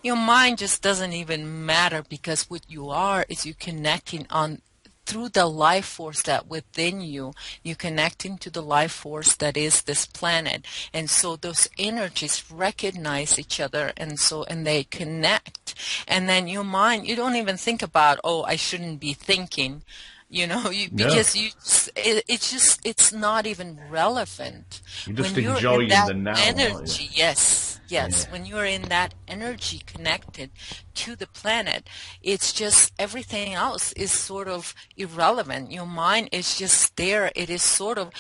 Your mind just doesn't even matter, because what you are is you connecting on through the life force that within you. You connecting to the life force that is this planet, and so those energies recognize each other, and they connect. And then your mind, you don't even think about, oh, I shouldn't be thinking, yeah. because it's not even relevant You're just when you're in enjoying that the now, aren't you? energy. Yes, Yeah, when you're in that energy connected to the planet, it's just everything else is sort of irrelevant. Your mind is just there. It is sort of,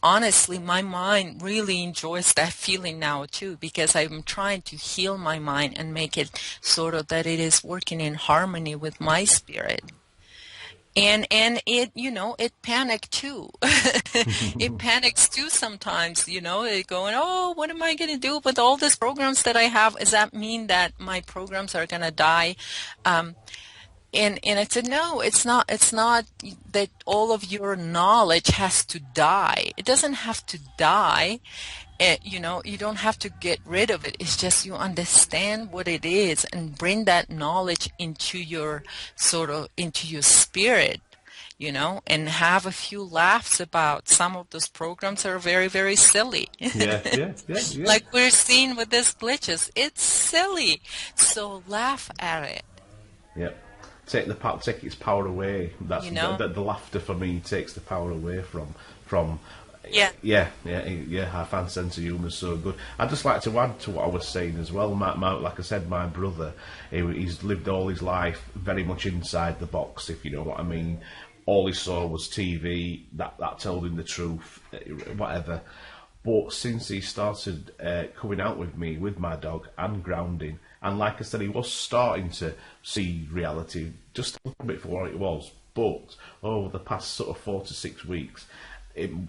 honestly, my mind really enjoys that feeling now too, because I'm trying to heal my mind and make it sort of that it is working in harmony with my spirit. And it, it panicked too. It panics too sometimes, it going, oh, what am I going to do with all these programs that I have? Does that mean that my programs are going to die? Um, and I said, no, it's not that all of your knowledge has to die. It doesn't have to die. You don't have to get rid of it. It's just you understand what it is and bring that knowledge into your into your spirit, and have a few laughs about some of those programs that are very, very silly. yeah, yeah, yeah, yeah, Like we're seeing with these glitches. It's silly. So laugh at it, yeah. Take its power away. That's you know? the laughter for me takes the power away from Yeah. I find sense of humour so good. I'd just like to add to what I was saying as well. Like I said, my brother, he's lived all his life very much inside the box, if you know what I mean. All he saw was TV, that told him the truth, whatever. But since he started coming out with me, with my dog, and grounding, and like I said, he was starting to see reality just a little bit for what it was. But over the past sort of 4 to 6 weeks,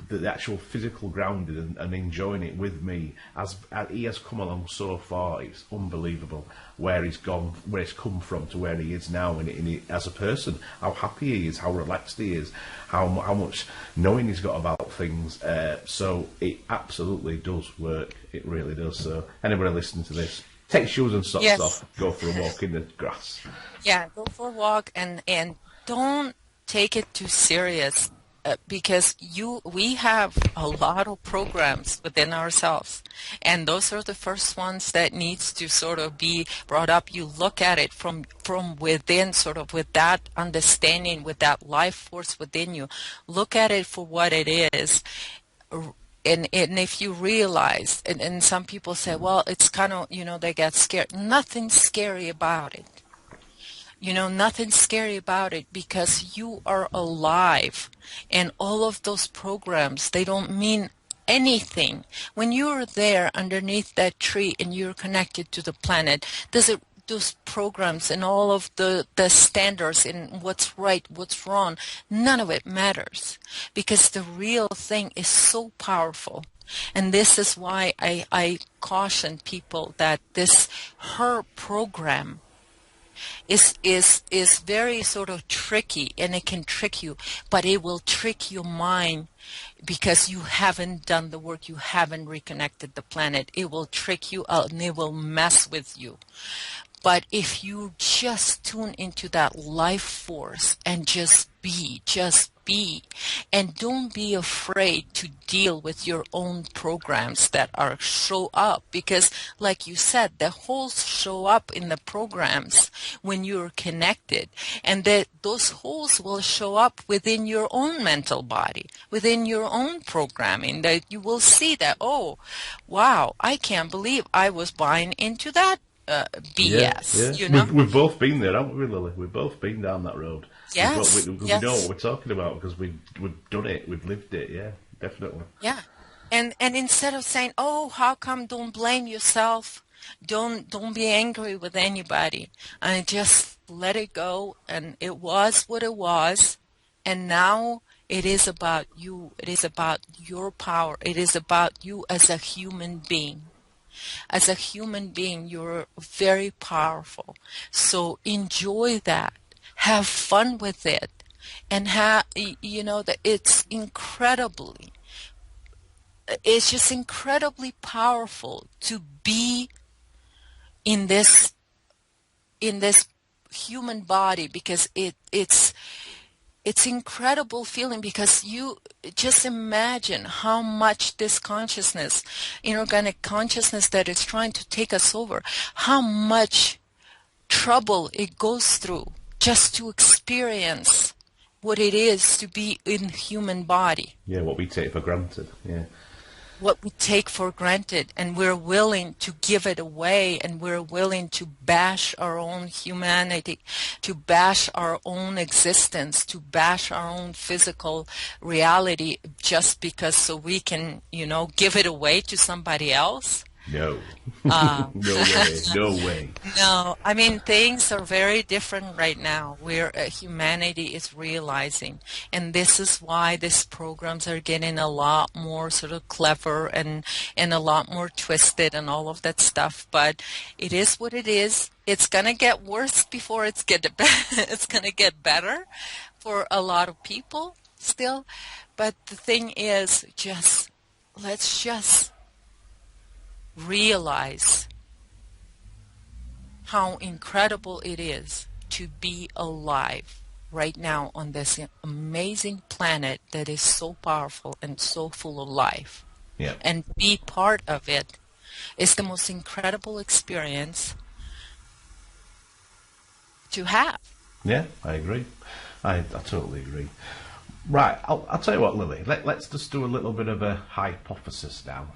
the actual physical grounding and enjoying it with me, as he has come along so far, it's unbelievable where he's gone, where he's come from to where he is now, as a person, how happy he is, how relaxed he is, how much knowing he's got about things. So it absolutely does work. It really does. So anybody listening to this, take shoes and socks Yes. off, go for a walk in the grass. Yeah, go for a walk and don't take it too serious. Because we have a lot of programs within ourselves, and those are the first ones that needs to sort of be brought up. You look at it from within, sort of with that understanding, with that life force within you. Look at it for what it is. And if you realize, and some people say, well, it's kind of, they get scared. Nothing scary about it. Nothing scary about it, because you are alive, and all of those programs, they don't mean anything. When you're there underneath that tree and you're connected to the planet, those programs and all of the standards and what's right, what's wrong, none of it matters, because the real thing is so powerful. And this is why I caution people that her program is very sort of tricky, and it can trick you, but it will trick your mind because you haven't done the work, you haven't reconnected the planet. It will trick you out and it will mess with you. But if you just tune into that life force and just be, and don't be afraid to deal with your own programs that show up, because like you said, the holes show up in the programs when you're connected, and that those holes will show up within your own mental body, within your own programming, that you will see that, oh, wow, I can't believe I was buying into that BS, Yeah. We've both been there, haven't we, Lily? We've both been down that road. Yes. We know what we're talking about because we've done it, we've lived it. Yeah, definitely. Yeah. And instead of saying, oh, how come, don't blame yourself, don't be angry with anybody, and just let it go, and it was what it was, and now it is about you, it is about your power, it is about you as a human being. As a human being, you're very powerful. So enjoy that. Have fun with it. And that it's just incredibly powerful to be in this human body, because it's incredible feeling, because you just imagine how much this consciousness, inorganic consciousness that is trying to take us over, how much trouble it goes through just to experience what it is to be in human body. Yeah, what we take for granted. Yeah. What we take for granted, and we're willing to give it away, and we're willing to bash our own humanity, to bash our own existence, to bash our own physical reality, just because so we can, give it away to somebody else. No. No way. No way. No, I mean, things are very different right now, where humanity is realizing. And this is why these programs are getting a lot more sort of clever and a lot more twisted and all of that stuff. But it is what it is. It's going to get worse before it's going to get better for a lot of people still. But the thing is, let's just realize how incredible it is to be alive right now on this amazing planet that is so powerful and so full of life. Yeah. And be part of it is the most incredible experience to have. Yeah, I agree. I totally agree. Right, I'll tell you what, Lily. Let's just do a little bit of a hypothesis now.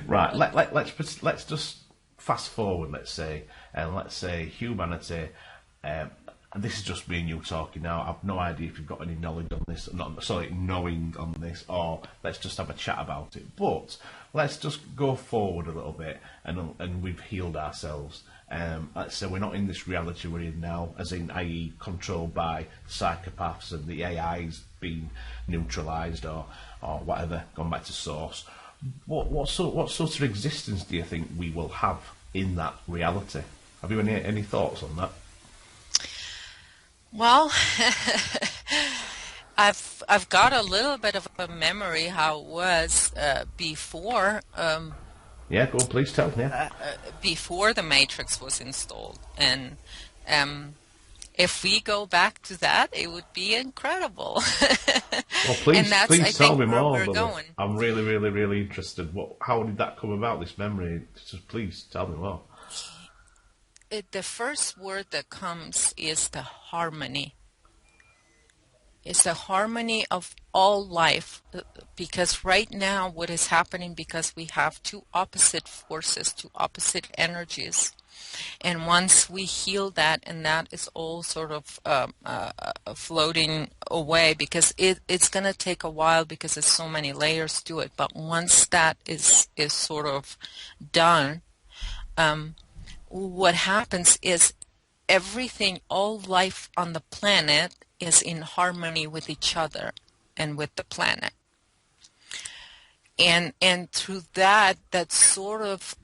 Right, let's just fast forward. Let's say, and let's say humanity. Um, and this is just me and you talking now. I've no idea if you've got any knowledge on this, not sorry, knowing on this, or let's just have a chat about it. But let's just go forward a little bit, and we've healed ourselves. Let's say we're not in this reality we're in now, as in, i.e., controlled by psychopaths and the AI's being neutralised or whatever, gone back to source. What sort of existence do you think we will have in that reality? Have you any thoughts on that? Well, I've got a little bit of a memory how it was before. Yeah, go on, please tell. Yeah. Before the Matrix was installed. And if we go back to that, it would be incredible. Well, And that's, I please tell think, me where more, we're Lily. going. I'm really, really, really interested. How did that come about? This memory? Just please tell me more. The first word that comes is the harmony. It's the harmony of all life, because right now what is happening, because we have two opposite forces, two opposite energies, and once we heal that, and that is all sort of floating away, because it's going to take a while, because there's so many layers to it, but once that is sort of done, what happens is everything, all life on the planet is in harmony with each other and with the planet. And through that sort of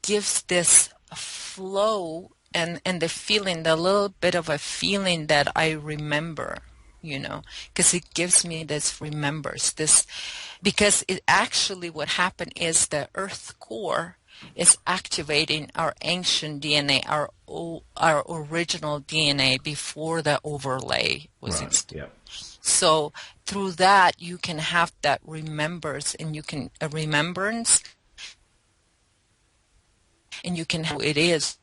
gives this flow and the feeling, the little bit of a feeling that I remember, because it gives me this remembers this, because it actually what happened is the earth core is activating our ancient DNA, our original DNA before the overlay was installed. Yeah. So through that you can have that remembrance, and you can remembrance, and you can have it is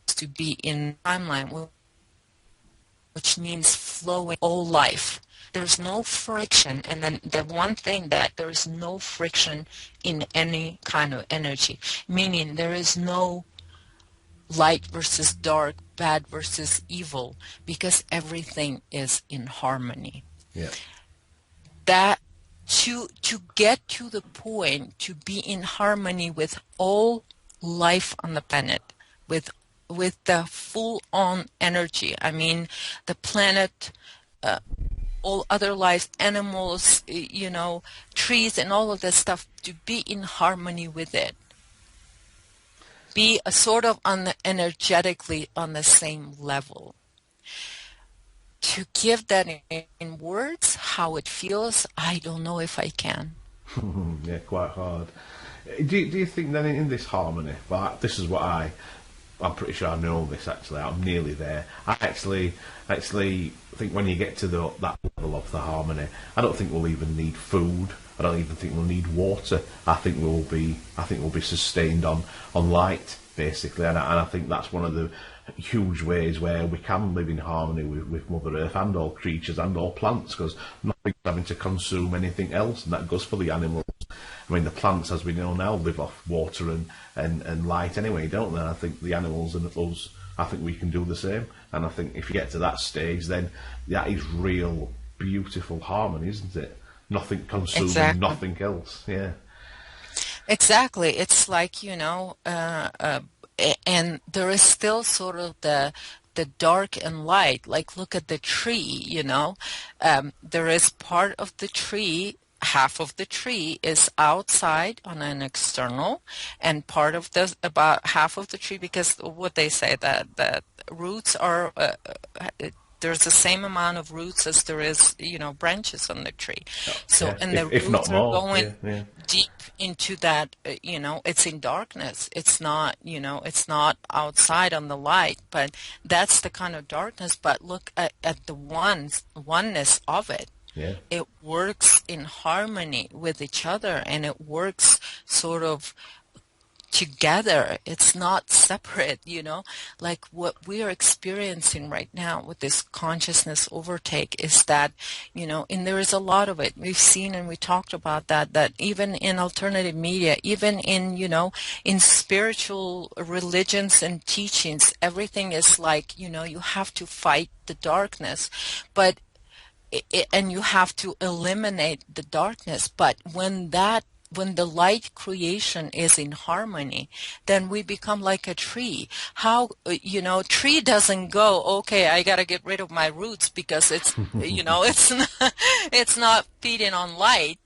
to be in timeline, which means flowing all life. There's no friction, and then the one thing that there is no friction in any kind of energy, meaning there is no light versus dark, bad versus evil, because everything is in harmony. Yeah. That to get to the point to be in harmony with all life on the planet, with the full on energy. I mean, the planet, all other life, animals, trees, and all of this stuff, to be in harmony with it. Be a sort of energetically on the same level. To give that in words, how it feels, I don't know if I can. Yeah, quite hard. Do you think then in this harmony? But this is what I'm pretty sure I know this actually. I'm nearly there. I actually think when you get to that level of the harmony, I don't think we'll even need food. I don't even think we'll need water. I think we'll be sustained on light basically, and I think that's one of the huge ways where we can live in harmony with Mother Earth and all creatures and all plants, because nothing's having to consume anything else, and that goes for the animals. I mean, the plants, as we know now, live off water and light anyway, don't they? And I think the animals and us, I think we can do the same. And I think if you get to that stage, then that is real, beautiful harmony, isn't it? Nothing consuming, Exactly. nothing else. Yeah. Exactly. It's like, and there is still sort of the dark and light. Like, look at the tree, there is part of the tree, half of the tree is outside on an external, and part of about half of the tree, because what they say that roots are, there's the same amount of roots as there is, branches on the tree. So, Yeah. and the If not roots are more. going Yeah. deep into that, it's in darkness. It's not, it's not outside on the light, but that's the kind of darkness. But look at the oneness of it. Yeah. It works in harmony with each other, and it works sort of together. It's not separate, you know, like what we are experiencing right now with this consciousness overtake is that, you know, and there is a lot of it. We've seen and we talked about that, that even in alternative media, even in, you know, in spiritual religions and teachings, everything is like, you know, you have to fight the darkness, but and you have to eliminate the darkness. But when the light creation is in harmony, then we become like a tree. How, you know, tree doesn't go, okay, I got to get rid of my roots because it's, you know, it's not feeding on light.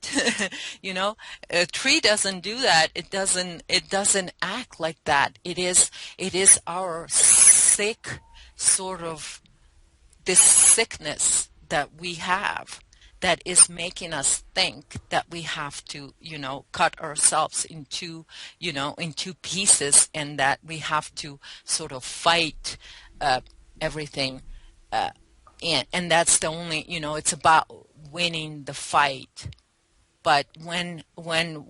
You know, a tree doesn't do that. It doesn't act like that. It is our sick sort of, this sickness that we have that is making us think that we have to, you know, cut ourselves into, you know, into pieces, and that we have to sort of fight everything. Uh, and that's the only, you know, it's about winning the fight. But when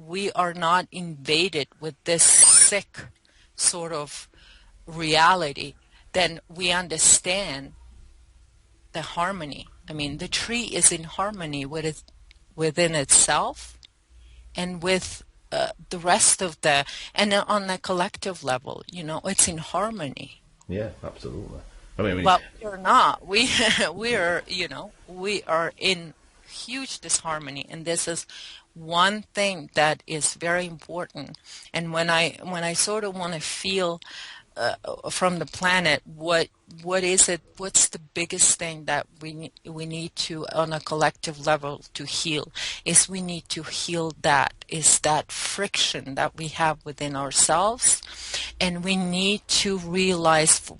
we are not invaded with this sick sort of reality, then we understand the harmony. I mean, the tree is in harmony with it, within itself, and with the rest of the, and on a collective level, you know, it's in harmony. Yeah, absolutely. I mean, But we're not. We are, you know, we are in huge disharmony, and this is one thing that is very important. And when I sort of want to feel from the planet, what is it? What's the biggest thing that we need to, on a collective level, to heal? Is we need to heal that, is that friction that we have within ourselves, and we need to realize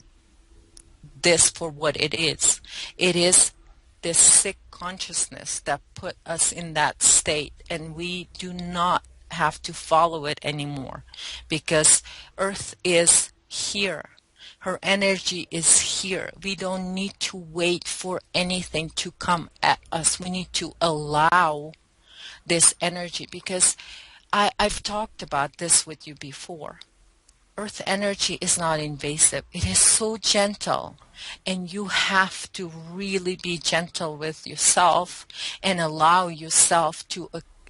this for what it is. It is this sick consciousness that put us in that state, and we do not have to follow it anymore, because Earth is here. Her energy is here. We don't need to wait for anything to come at us. We need to allow this energy, because I've talked about this with you before. Earth energy is not invasive. It is so gentle, and you have to really be gentle with yourself and allow yourself to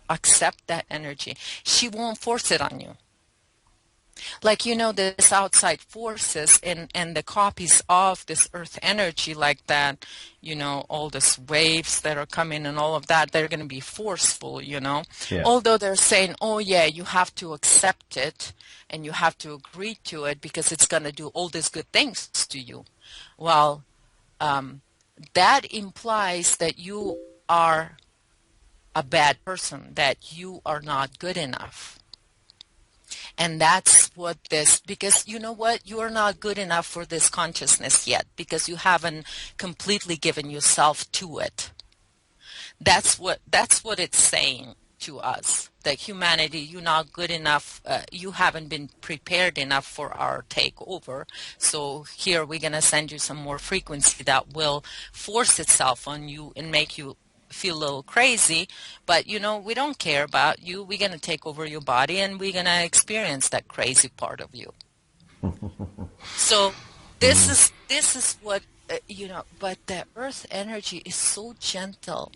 accept that energy. She won't force it on you. Like, you know, this outside forces and the copies of this earth energy, like that, you know, all these waves that are coming and all of that, they're going to be forceful, you know. yeah, Although they're saying, oh yeah, you have to accept it and you have to agree to it because it's going to do all these good things to you. Well, that implies that you are a bad person, that you are not good enough. And that's what this, because you know what? You are not good enough for this consciousness yet, because you haven't completely given yourself to it. That's what it's saying to us. That humanity, you're not good enough. You haven't been prepared enough for our takeover. So here we're going to send you some more frequency that will force itself on you and make you feel a little crazy, but you know, we don't care about you. We're going to take over your body, and we're going to experience that crazy part of you. So this is what, you know, but the earth energy is so gentle.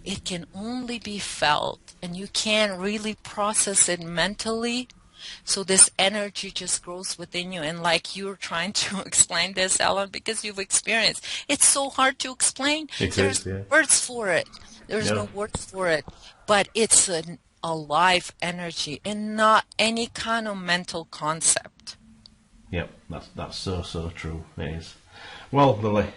It can only be felt, and you can't really process it mentally. So this energy just grows within you, and like you're trying to explain this, Ellen, because you've experienced. It's so hard to explain. it There's is. Yeah, words for it. There's no, no words for it, but it's an alive energy and not any kind of mental concept. yep, that's so true. It is. Well, Lily,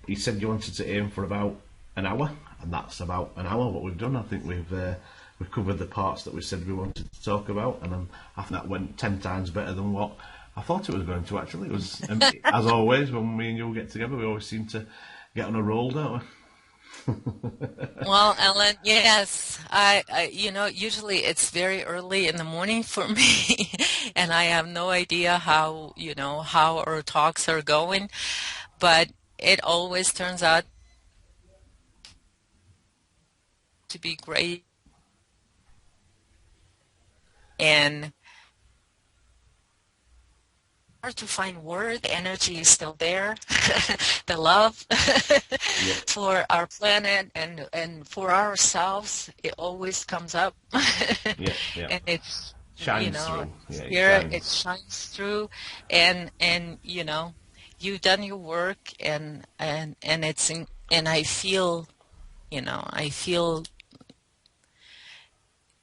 you said you wanted to aim for about an hour, and that's about an hour. What we've done, I think we've covered the parts that we said we wanted to talk about, and I think that went 10 times better than what I thought it was going to. Actually, it was as always when me and you get together, we always seem to get on a roll, don't we? Well, Ellen, yes, you know, usually it's very early in the morning for me, and I have no idea how, you know, how our talks are going, but it always turns out to be great. And hard to find word. The energy is still there. The love Yeah, for our planet and for ourselves, it always comes up. yeah, yeah. And it's, Shines through. Yeah, it spirit, it shines. shines through. And you've done your work, and it's and I feel, I feel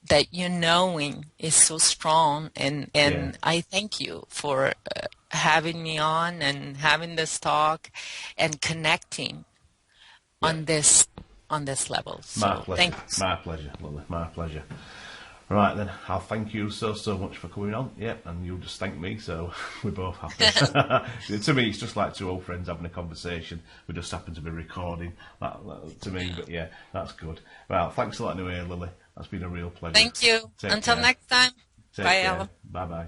that your knowing is so strong, Yeah, and I thank you for having me on and having this talk and connecting yeah. on this level. My So pleasure. thank you. My pleasure, Lily. My pleasure. Right then, I'll thank you so much for coming on. Yeah, and you'll just thank me, so we're both happy. To me, it's just like two old friends having a conversation. We just happen to be recording, to me, but yeah, that's good. Well, thanks a lot anyway, Lily. That's been a real pleasure. Thank you. Take Until care. next time. Take Bye, care. Alan. Bye bye.